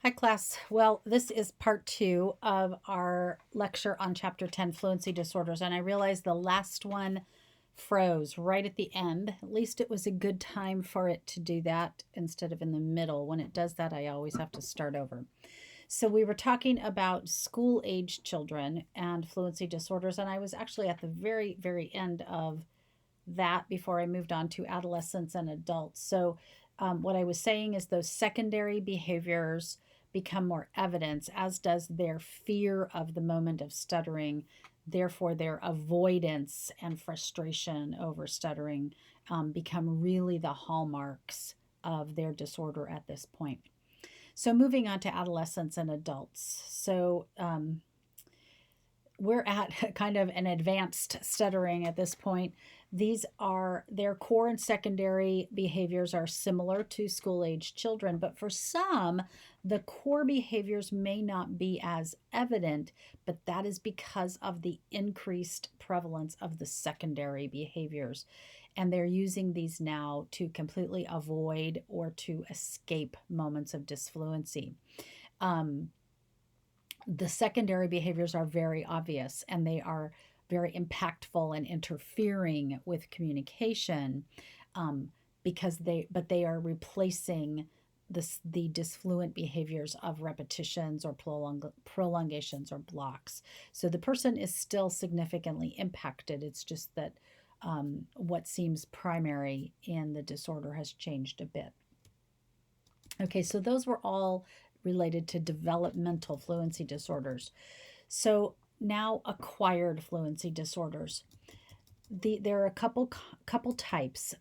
Hi, class. Well, this is part 2 of our lecture on Chapter 10, Fluency Disorders, and I realized the last one froze right at the end. At least it was a good time for it to do that instead of in the middle. When it does that, I always have to start over. So we were talking about school-age children and fluency disorders, and I was actually at the very, very end of that before I moved on to adolescents and adults. So, what I was saying is those secondary behaviors become more evidence, as does their fear of the moment of stuttering. Therefore, their avoidance and frustration over stuttering become really the hallmarks of their disorder at this point. So, moving on to adolescents and adults. So, we're at kind of an advanced stuttering at this point. These are their core and secondary behaviors are similar to school age children, but for some, the core behaviors may not be as evident, but that is because of the increased prevalence of the secondary behaviors. And they're using these now to completely avoid or to escape moments of disfluency. The secondary behaviors are very obvious and they are very impactful and interfering with communication because they are replacing the disfluent behaviors of repetitions or prolongations or blocks. So the person is still significantly impacted. It's just that what seems primary in the disorder has changed a bit. Okay, so those were all related to developmental fluency disorders. So now acquired fluency disorders. There are a couple types.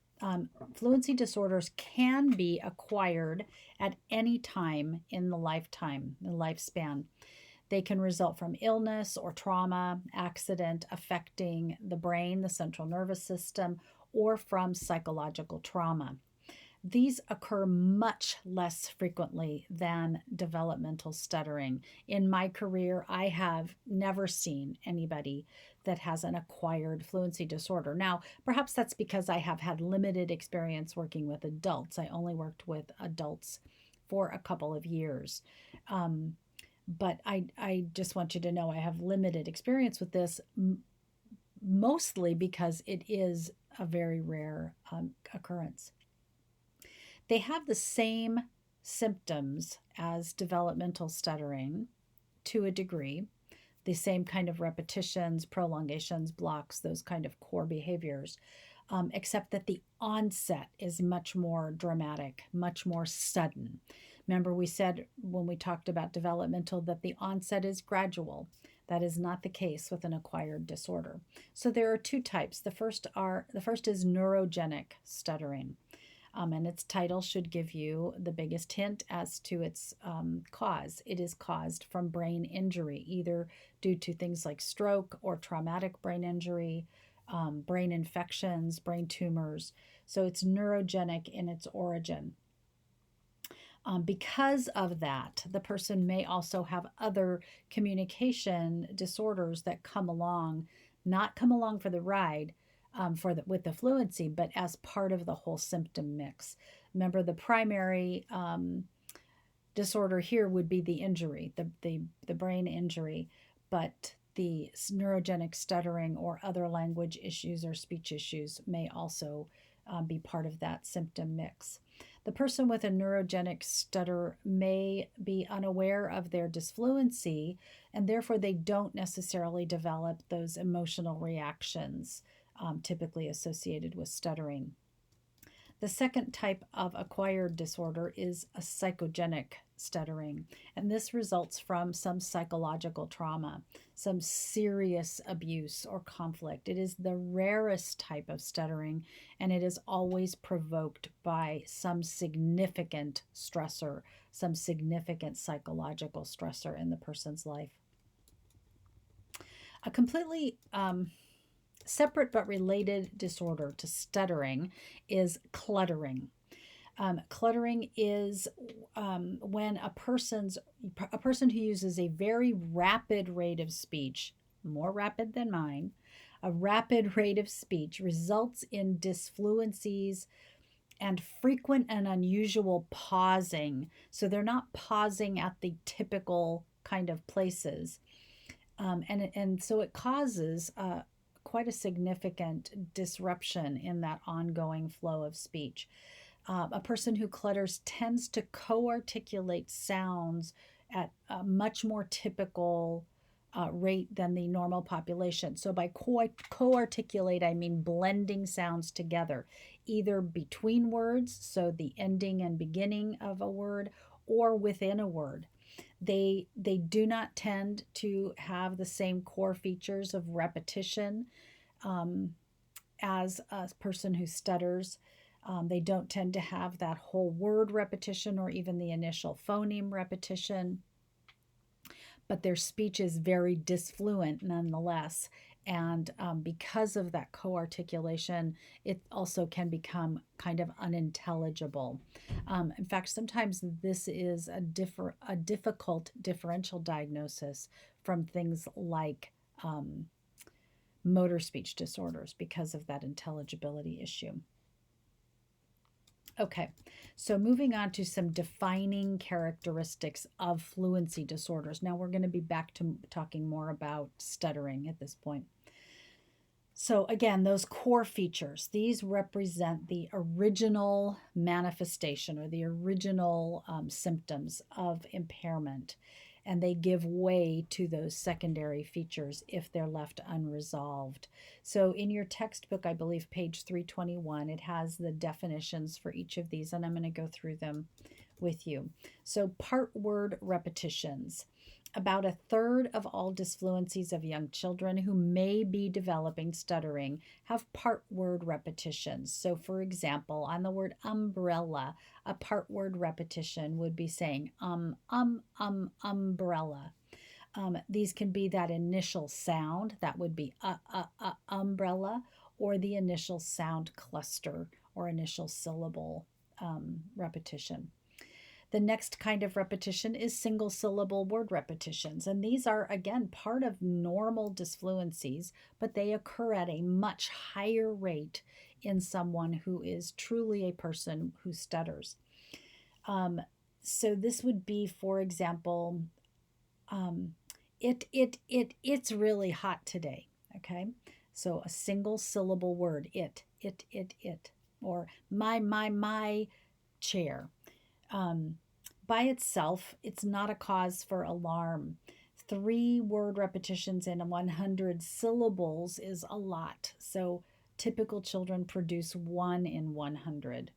Fluency disorders can be acquired at any time in the lifespan. They can result from illness or trauma, accident affecting the brain, the central nervous system, or from psychological trauma. These occur much less frequently than developmental stuttering. In my career, I have never seen anybody that has an acquired fluency disorder. Now, perhaps that's because I have had limited experience working with adults. I only worked with adults for a couple of years. But I just want you to know I have limited experience with this, mostly because it is a very rare occurrence. They have the same symptoms as developmental stuttering to a degree, the same kind of repetitions, prolongations, blocks, those kind of core behaviors, except that the onset is much more dramatic, much more sudden. Remember, we said when we talked about developmental that the onset is gradual. That is not the case with an acquired disorder. So there are two types. The first is neurogenic stuttering. And its title should give you the biggest hint as to its cause. It is caused from brain injury, either due to things like stroke or traumatic brain injury, brain infections, brain tumors. So it's neurogenic in its origin. Because of that, the person may also have other communication disorders that not come along for the ride, with the fluency, but as part of the whole symptom mix. Remember, the primary disorder here would be the injury, the brain injury, but the neurogenic stuttering or other language issues or speech issues may also be part of that symptom mix. The person with a neurogenic stutter may be unaware of their disfluency, and therefore they don't necessarily develop those emotional reactions typically associated with stuttering. The second type of acquired disorder is a psychogenic stuttering, and this results from some psychological trauma, some serious abuse or conflict. It is the rarest type of stuttering, and it is always provoked by some significant stressor, some significant psychological stressor in the person's life. A completely separate but related disorder to stuttering is cluttering. Cluttering is when a person who uses a very rapid rate of speech, more rapid than mine, a rapid rate of speech results in disfluencies and frequent and unusual pausing. So they're not pausing at the typical kind of places. And so it causes quite a significant disruption in that ongoing flow of speech. A person who clutters tends to co articulate sounds at a much more typical rate than the normal population. So, by co articulate, I mean blending sounds together, either between words, so the ending and beginning of a word, or within a word. They do not tend to have the same core features of repetition um, as a person who stutters. They don't tend to have that whole word repetition or even the initial phoneme repetition, but their speech is very disfluent nonetheless. And because of that co articulation, it also can become kind of unintelligible. In fact, sometimes this is a difficult differential diagnosis from things like motor speech disorders because of that intelligibility issue. Okay, so moving on to some defining characteristics of fluency disorders. Now we're going to be back to talking more about stuttering at this point. So, again, those core features, these represent the original manifestation or the original symptoms of impairment, and they give way to those secondary features if they're left unresolved. So, in your textbook, I believe page 321, it has the definitions for each of these, and I'm going to go through them with you. So, part word repetitions. About a third of all disfluencies of young children who may be developing stuttering have part word repetitions. So, for example, on the word umbrella, a part word repetition would be saying umbrella. These can be that initial sound, that would be umbrella, or the initial sound cluster or initial syllable repetition. The next kind of repetition is single syllable word repetitions. And these are, again, part of normal disfluencies, but they occur at a much higher rate in someone who is truly a person who stutters. So this would be, for example, it's really hot today. Okay. So a single syllable word, it, or my chair. By itself, it's not a cause for alarm. 3 word repetitions in 100 syllables is a lot. So typical children produce 1 in 100.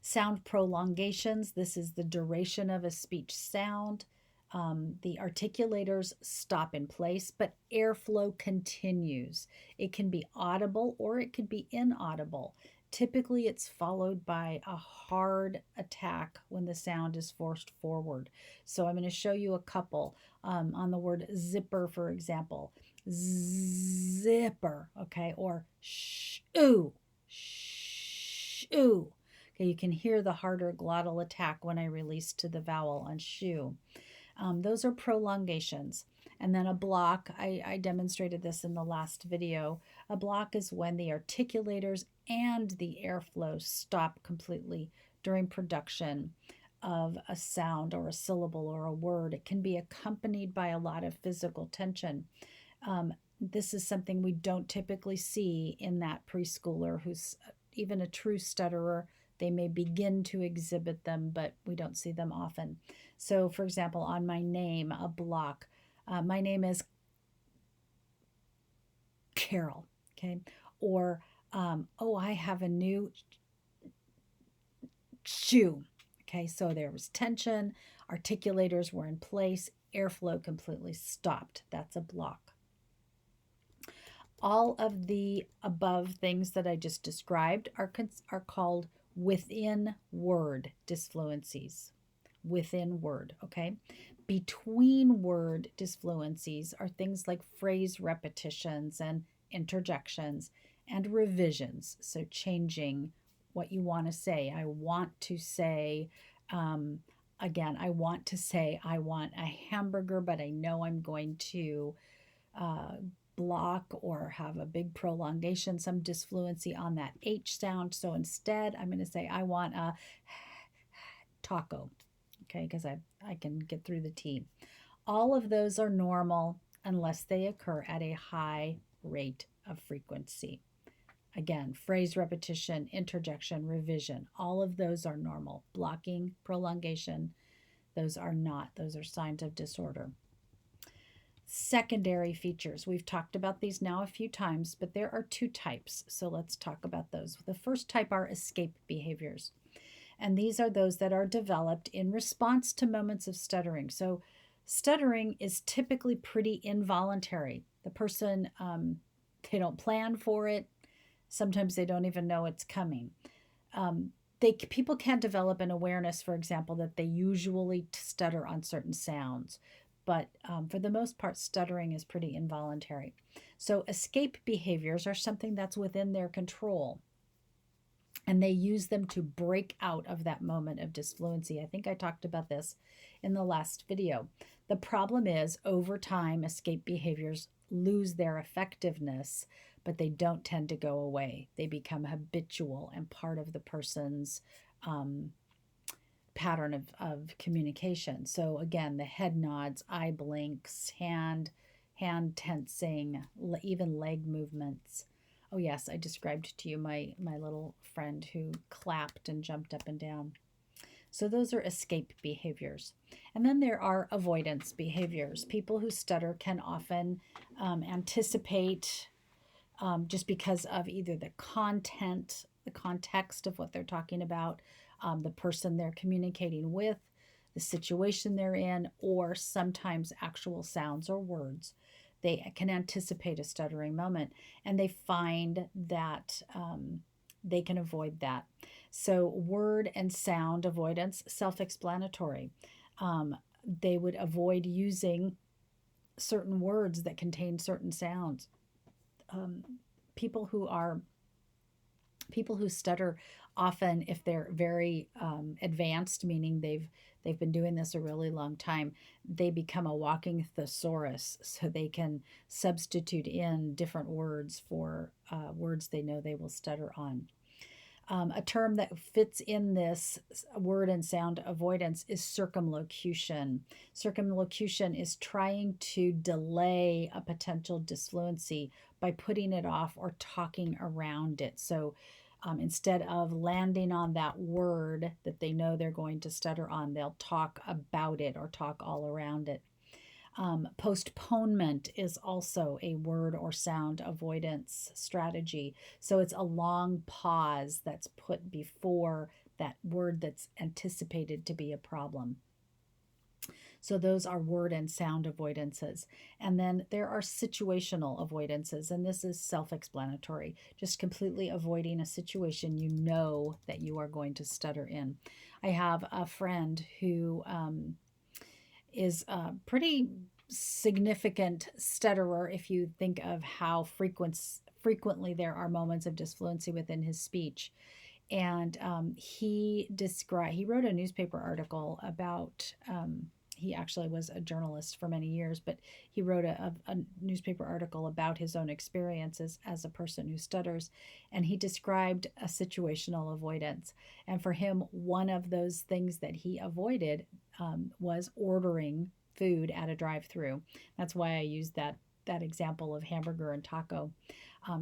Sound prolongations. This is the duration of a speech sound. The articulators stop in place, but airflow continues. It can be audible or it could be inaudible. Typically, it's followed by a hard attack when the sound is forced forward. So I'm going to show you a couple on the word zipper, for example. Zipper, okay, or shoo, shoo. Okay, you can hear the harder glottal attack when I release to the vowel on shoe. Those are prolongations. And then a block, I demonstrated this in the last video. A block is when the articulators and the airflow stop completely during production of a sound or a syllable or a word. It can be accompanied by a lot of physical tension. This is something we don't typically see in that preschooler who's even a true stutterer. They may begin to exhibit them, but we don't see them often. So, for example, on my name, a block. My name is Carol, okay? Or, I have a new shoe, okay? So there was tension, articulators were in place, airflow completely stopped. That's a block. All of the above things that I just described are called within word disfluencies. Within word, okay? Between word disfluencies are things like phrase repetitions and interjections and revisions. So changing what you want to say. I want to say, again, I want to say, I want a hamburger, but I know I'm going to block or have a big prolongation, some disfluency on that H sound. So instead, I'm going to say, I want a taco, okay, because I can get through the T. All of those are normal unless they occur at a high rate of frequency. Again, phrase repetition, interjection, revision, all of those are normal. Blocking, prolongation, those are not. Those are signs of disorder. Secondary features. We've talked about these now a few times, but there are two types. So let's talk about those. The first type are escape behaviors. And these are those that are developed in response to moments of stuttering. So stuttering is typically pretty involuntary. The person, they don't plan for it. Sometimes they don't even know it's coming. People can develop an awareness, for example, that they usually stutter on certain sounds. But for the most part, stuttering is pretty involuntary. So escape behaviors are something that's within their control. And they use them to break out of that moment of disfluency. I think I talked about this in the last video. The problem is, over time, escape behaviors lose their effectiveness, but they don't tend to go away. They become habitual and part of the person's pattern of communication. So again, the head nods, eye blinks, hand tensing, even leg movements. Oh yes, I described to you my little friend who clapped and jumped up and down. So those are escape behaviors. And then there are avoidance behaviors. People who stutter can often anticipate just because of either the content, the context of what they're talking about, the person they're communicating with, the situation they're in, or sometimes actual sounds or words. They can anticipate a stuttering moment, and they find that they can avoid that. So word and sound avoidance, self-explanatory. They would avoid using certain words that contain certain sounds. People who stutter often, if they're very advanced, meaning they've been doing this a really long time, they become a walking thesaurus, so they can substitute in different words for words they know they will stutter on. A term that fits in this word and sound avoidance is circumlocution. Circumlocution is trying to delay a potential disfluency by putting it off or talking around it. So instead of landing on that word that they know they're going to stutter on, they'll talk about it or talk all around it. Postponement is also a word or sound avoidance strategy. So it's a long pause that's put before that word that's anticipated to be a problem. So those are word and sound avoidances. And then there are situational avoidances, and this is self-explanatory, just completely avoiding a situation you know that you are going to stutter in. I have a friend who is a pretty significant stutterer if you think of how frequently there are moments of disfluency within his speech. And he wrote a newspaper article about, he actually was a journalist for many years, but he wrote a newspaper article about his own experiences as a person who stutters. And he described a situational avoidance. And for him, one of those things that he avoided was ordering food at a drive-through. That's why I used that example of hamburger and taco.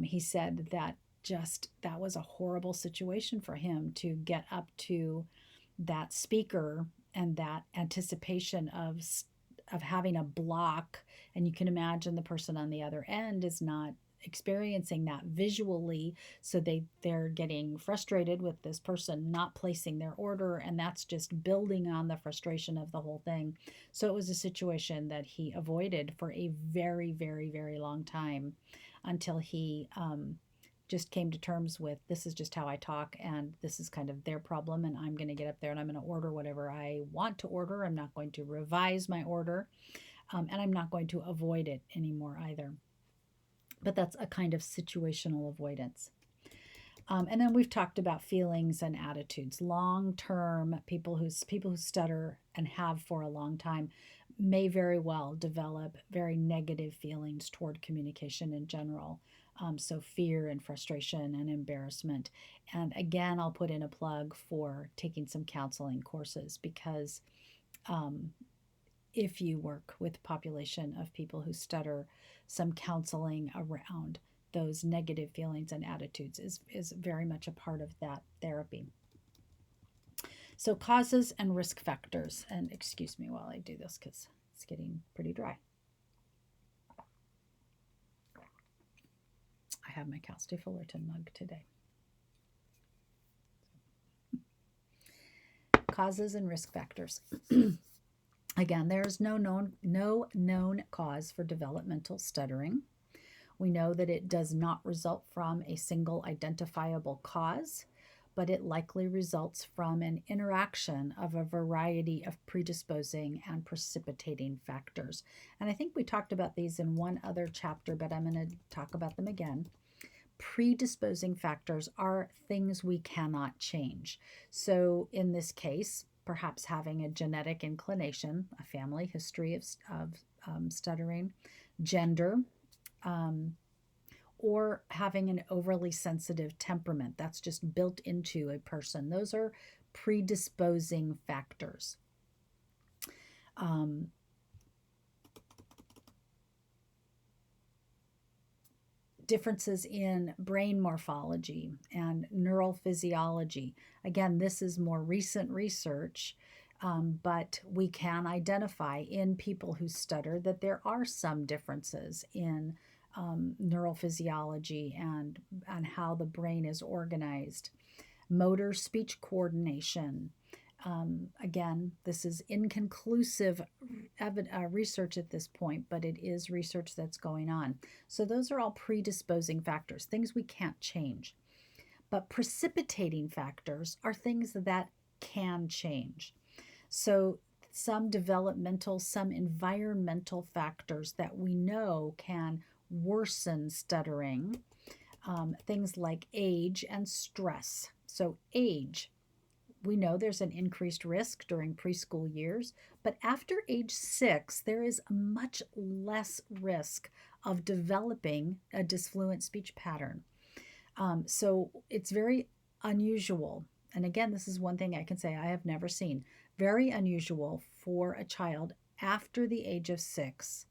He said that that was a horrible situation for him to get up to that speaker and that anticipation of having a block, and you can imagine the person on the other end is not experiencing that visually, so they're getting frustrated with this person not placing their order, and that's just building on the frustration of the whole thing. So it was a situation that he avoided for a very, very, very long time, until he just came to terms with, this is just how I talk, and this is kind of their problem, and I'm going to get up there and I'm going to order whatever I want to order. I'm not going to revise my order, and I'm not going to avoid it anymore either. But that's a kind of situational avoidance. And then we've talked about feelings and attitudes. Long-term, people who stutter and have for a long time may very well develop very negative feelings toward communication in general. So, fear and frustration and embarrassment. And again, I'll put in a plug for taking some counseling courses because um, if you work with a population of people who stutter, some counseling around those negative feelings and attitudes is very much a part of that therapy. So, causes and risk factors. And excuse me while I do this because it's getting pretty dry. I have my Cal State Fullerton mug today. Causes and risk factors. Again, there is no known cause for developmental stuttering. We know that it does not result from a single identifiable cause, but it likely results from an interaction of a variety of predisposing and precipitating factors. And I think we talked about these in one other chapter, but I'm going to talk about them again. Predisposing factors are things we cannot change. So in this case, perhaps having a genetic inclination, a family history of stuttering, gender, or having an overly sensitive temperament that's just built into a person. Those are predisposing factors. Differences in brain morphology and neural physiology. Again, this is more recent research, but we can identify in people who stutter that there are some differences in neural physiology and how the brain is organized. Motor speech coordination. Again, this is inconclusive research at this point, but it is research that's going on. So those are all predisposing factors, things we can't change. But precipitating factors are things that can change. So some developmental, some environmental factors that we know can worsen stuttering, things like age and stress. So age, we know there's an increased risk during preschool years, but after age 6, there is much less risk of developing a disfluent speech pattern. So it's very unusual. And again, this is one thing I can say I have never seen. Very unusual for a child after the age of 6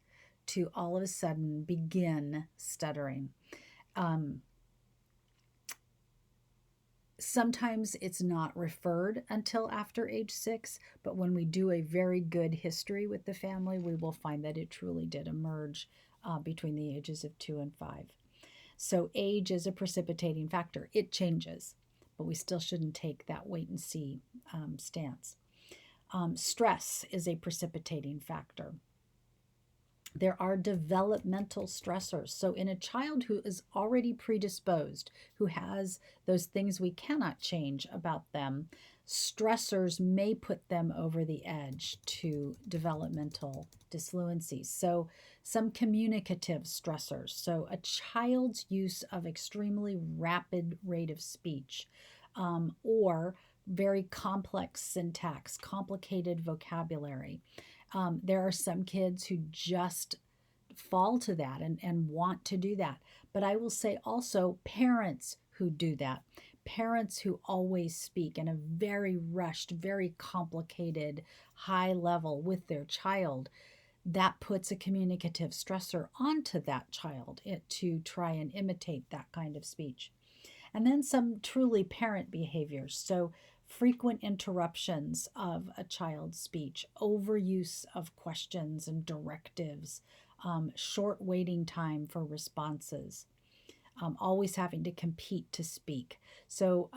to all of a sudden begin stuttering. Sometimes it's not referred until after age 6, but when we do a very good history with the family, we will find that it truly did emerge between the ages of 2 and 5. So age is a precipitating factor. It changes, but we still shouldn't take that wait and see stance. Stress is a precipitating factor. There are developmental stressors. So in a child who is already predisposed, who has those things we cannot change about them, stressors may put them over the edge to developmental disfluencies. So some communicative stressors. So a child's use of extremely rapid rate of speech, or very complex syntax, complicated vocabulary. There are some kids who just fall to that and want to do that. But I will say also parents who do that, parents who always speak in a very rushed, very complicated, high level with their child, that puts a communicative stressor onto that child to try and imitate that kind of speech. And then some truly parent behaviors. So frequent interruptions of a child's speech, overuse of questions and directives, short waiting time for responses, always having to compete to speak. So,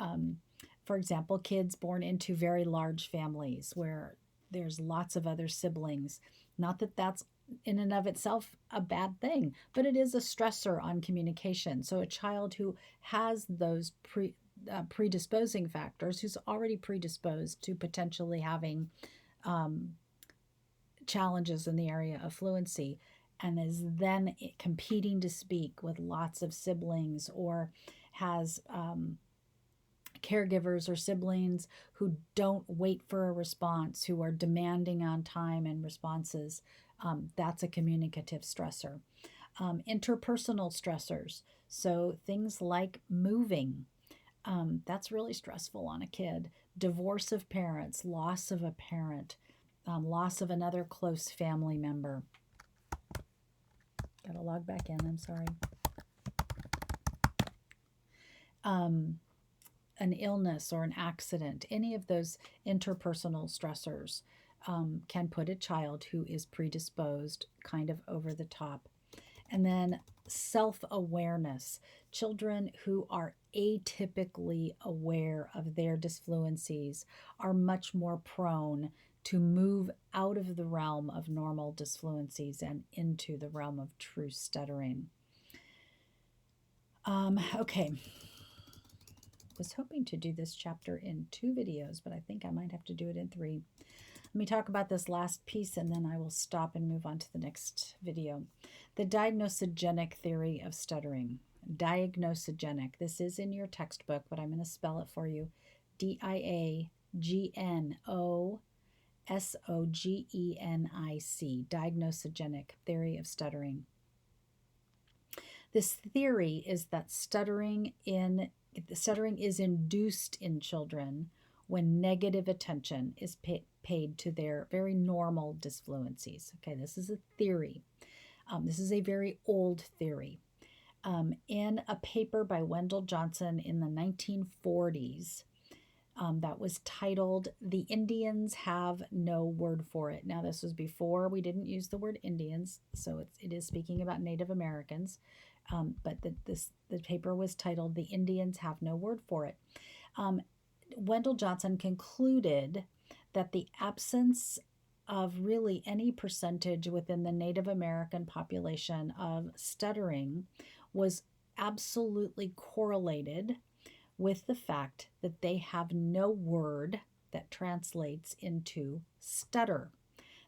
for example, kids born into very large families where there's lots of other siblings. Not that that's in and of itself a bad thing, but it is a stressor on communication. So a child who has those predisposing factors, who's already predisposed to potentially having challenges in the area of fluency, and is then competing to speak with lots of siblings, or has caregivers or siblings who don't wait for a response, who are demanding on time and responses, that's a communicative stressor. Interpersonal stressors, so things like moving, that's really stressful on a kid. Divorce of parents, loss of a parent, loss of another close family member. Gotta log back in, I'm sorry. An illness or an accident, any of those interpersonal stressors can put a child who is predisposed kind of over the top. And then self-awareness. Children who are atypically aware of their disfluencies are much more prone to move out of the realm of normal disfluencies and into the realm of true stuttering. Okay. Was hoping to do this chapter in 2 videos, but I think I might have to do it in 3. Let me talk about this last piece and then I will stop and move on to the next video. The diagnosagenic theory of stuttering. Diagnosagenic. This is in your textbook, but I'm going to spell it for you. Diagnosogenic. Diagnosagenic theory of stuttering. This theory is that stuttering is induced in children when negative attention is paid to their very normal disfluencies. Okay, this is a theory. This is a very old theory. In a paper by Wendell Johnson in the 1940s, that was titled "The Indians Have No Word for It." Now, this was before we didn't use the word Indians, so it is speaking about Native Americans. But the paper was titled "The Indians Have No Word for It." Wendell Johnson concluded that the absence of really any percentage within the Native American population of stuttering was absolutely correlated with the fact that they have no word that translates into stutter.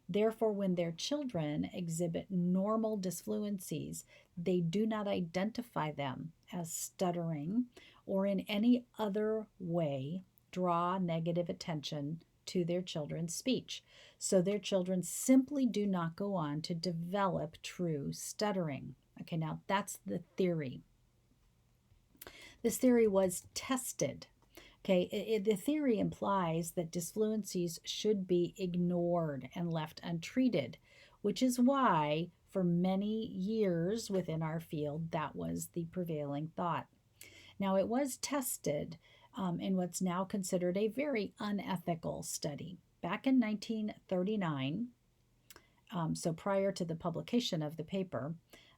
Therefore, when their children exhibit normal disfluencies, they do not identify them as stuttering or in any other way draw negative attention to their children's speech. So their children simply do not go on to develop true stuttering. Okay, now that's the theory. This theory was tested. Okay, the theory implies that disfluencies should be ignored and left untreated, which is why for many years within our field, that was the prevailing thought. Now, it was tested in what's now considered a very unethical study. Back in 1939, so prior to the publication of the paper,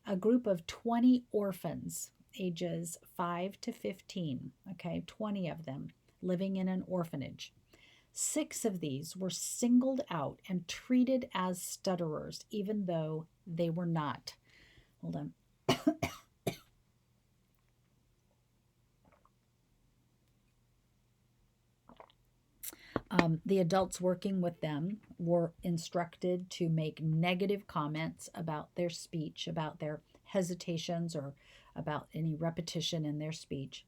a group of 20 orphans, ages 5 to 15, okay, 20 of them, living in an orphanage. 6 of these were singled out and treated as stutterers, even though they were not. Hold on. The adults working with them were instructed to make negative comments about their speech, about their hesitations, or about any repetition in their speech.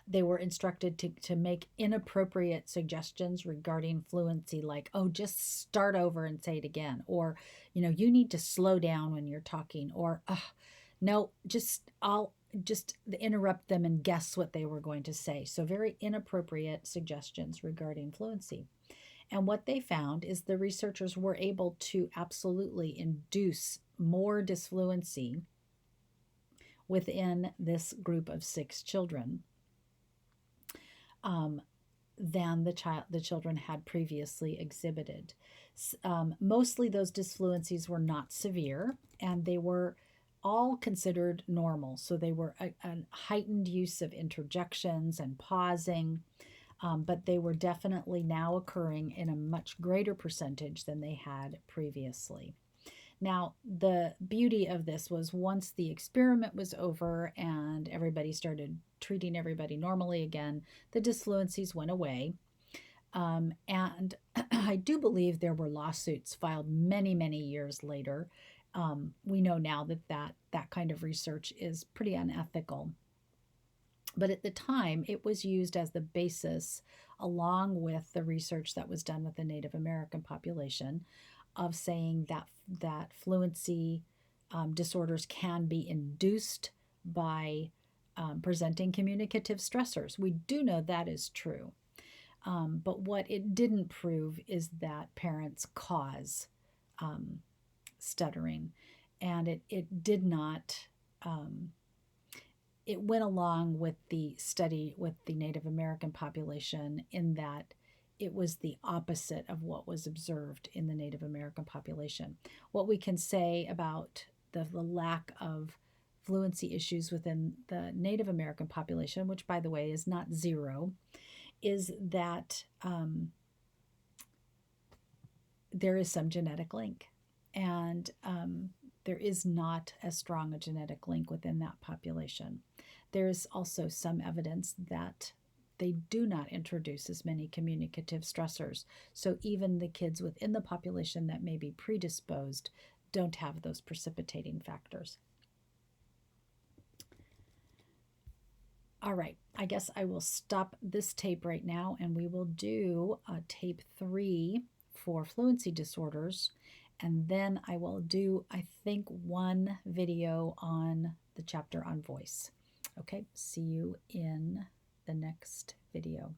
They were instructed to make inappropriate suggestions regarding fluency, like, oh, just start over and say it again, or, you need to slow down when you're talking, or, no, I'll just interrupt them and guess what they were going to say. So very inappropriate suggestions regarding fluency. And what they found is the researchers were able to absolutely induce more disfluency within this group of 6 children than the children had previously exhibited. Mostly those disfluencies were not severe, and they were all considered normal. So they were a heightened use of interjections and pausing, but they were definitely now occurring in a much greater percentage than they had previously. Now, the beauty of this was once the experiment was over and everybody started treating everybody normally again, the disfluencies went away. And I do believe there were lawsuits filed many, many years later. We know now that kind of research is pretty unethical. But at the time, it was used as the basis, along with the research that was done with the Native American population, of saying that fluency disorders can be induced by presenting communicative stressors. We do know that is true. But what it didn't prove is that parents cause stuttering. And it did not, it went along with the study with the Native American population in that it was the opposite of what was observed in the Native American population. What we can say about the lack of fluency issues within the Native American population, which, by the way, is not zero, is that there is some genetic link. And there is not as strong a genetic link within that population. There's also some evidence that they do not introduce as many communicative stressors. So even the kids within the population that may be predisposed don't have those precipitating factors. All right, I guess I will stop this tape right now, and we will do tape 3 for fluency disorders. And then I will do, I think, one video on the chapter on voice. Okay, see you in the next video.